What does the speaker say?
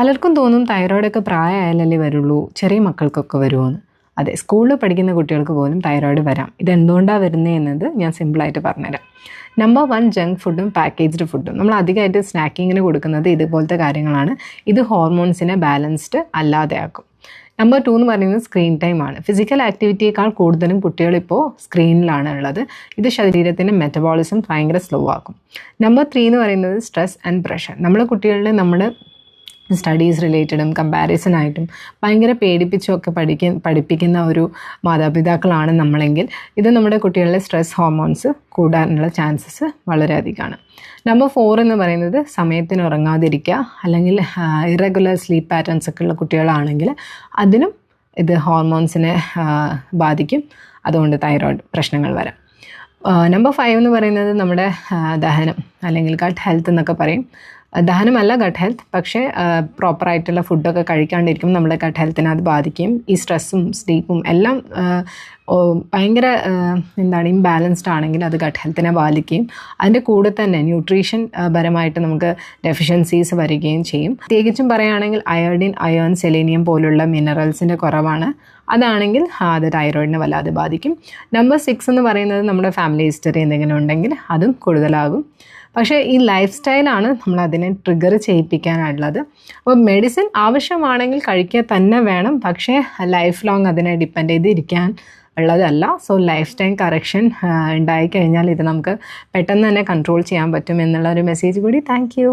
പലർക്കും തോന്നും തൈറോയ്ഡൊക്കെ പ്രായമായാലല്ലേ വരുള്ളൂ, ചെറിയ മക്കൾക്കൊക്കെ വരുമോയെന്ന്. അതെ, സ്കൂളിൽ പഠിക്കുന്ന കുട്ടികൾക്ക് പോലും തൈറോയ്ഡ് വരാം. ഇതെന്തുകൊണ്ടാണ് വരുന്നത് എന്നത് ഞാൻ സിമ്പിളായിട്ട് പറഞ്ഞുതരാം. നമ്പർ 1, ജങ്ക് ഫുഡും പാക്കേജ്ഡ് ഫുഡും. നമ്മൾ അധികമായിട്ട് സ്നാക്കിങ്ങിന് കൊടുക്കുന്നത് ഇതുപോലത്തെ കാര്യങ്ങളാണ്. ഇത് ഹോർമോൺസിനെ ബാലൻസ്ഡ് അല്ലാതെയാക്കും. നമ്പർ 2 എന്ന് പറയുന്നത് സ്ക്രീൻ ടൈമാണ്. ഫിസിക്കൽ ആക്ടിവിറ്റിയേക്കാൾ കൂടുതലും കുട്ടികളിപ്പോൾ സ്ക്രീനിലാണ് ഉള്ളത്. ഇത് ശരീരത്തിൻ്റെ മെറ്റബോളിസം ഭയങ്കര സ്ലോ ആക്കും. നമ്പർ 3 എന്ന് പറയുന്നത് സ്ട്രെസ് ആൻഡ് പ്രഷർ. നമ്മൾ കുട്ടികളിൽ നമ്മൾ സ്റ്റഡീസ് റിലേറ്റഡും കമ്പാരിസനായിട്ടും ഭയങ്കര പേടിപ്പിച്ചൊക്കെ പഠിപ്പിക്കുന്ന ഒരു മാതാപിതാക്കളാണ് നമ്മളെങ്കിൽ ഇത് നമ്മുടെ കുട്ടികളിലെ സ്ട്രെസ് ഹോർമോൺസ് കൂടാനുള്ള ചാൻസസ് വളരെ അധികമാണ്. നമ്പർ 4 എന്ന് പറയുന്നത് സമയത്തിന് ഉറങ്ങാതിരിക്കുക, അല്ലെങ്കിൽ ഇറഗുലർ സ്ലീപ്പ് പാറ്റേൺസ് ഒക്കെ ഉള്ള കുട്ടികളാണെങ്കിൽ അതിനും ഇത് ഹോർമോൺസിനെ ബാധിക്കും. അതുകൊണ്ട് തൈറോയ്ഡ് പ്രശ്നങ്ങൾ വരാം. നമ്പർ 5 എന്ന് പറയുന്നത് നമ്മുടെ ദഹനം അല്ലെങ്കിൽ ഗട്ട് ഹെൽത്ത് എന്നൊക്കെ പറയും. ദഹനമല്ല ഗട്ട് ഹെൽത്ത്, പക്ഷേ പ്രോപ്പറായിട്ടുള്ള ഫുഡൊക്കെ കഴിക്കാണ്ടിരിക്കും നമ്മുടെ ഗട്ട് ഹെൽത്തിനെ അത് ബാധിക്കും. ഈ സ്ട്രെസ്സും സ്ലീപ്പും എല്ലാം ഭയങ്കര ഇംബാലൻസ്ഡ് ആണെങ്കിൽ അത് ഗട്ട് ഹെൽത്തിനെ ബാധിക്കുകയും അതിൻ്റെ കൂടെ തന്നെ ന്യൂട്രീഷൻ പരമായിട്ട് നമുക്ക് ഡെഫിഷ്യൻസീസ് വരികയും ചെയ്യും. പ്രത്യേകിച്ചും പറയുകയാണെങ്കിൽ അയൺ, സെലേനിയം പോലുള്ള മിനറൽസിൻ്റെ കുറവാണ്. അതാണെങ്കിൽ അത് തൈറോയിഡിനെ വല്ലാതെ ബാധിക്കും. നമ്പർ 6 എന്ന് പറയുന്നത് നമ്മുടെ ഫാമിലി ഹിസ്റ്ററി എന്തെങ്കിലും ഉണ്ടെങ്കിൽ അതും കൂടുതലാകും. പക്ഷേ ഈ ലൈഫ് സ്റ്റൈലാണ് നമ്മൾ അതിനെ ട്രിഗർ ചെയ്യിപ്പിക്കാനുള്ളത്. അപ്പോൾ മെഡിസിൻ ആവശ്യമാണെങ്കിൽ കഴിക്കുക തന്നെ വേണം, പക്ഷേ ലൈഫ് ലോങ് അതിനെ ഡിപ്പെൻഡ് ചെയ്തിരിക്കാൻ ഉള്ളതല്ല. സോ ലൈഫ് സ്റ്റൈൽ കറക്ഷൻ ഉണ്ടായിക്കഴിഞ്ഞാൽ ഇത് നമുക്ക് പെട്ടെന്ന് തന്നെ കൺട്രോൾ ചെയ്യാൻ പറ്റും എന്നുള്ള ഒരു മെസ്സേജ് കൂടി. Thank you.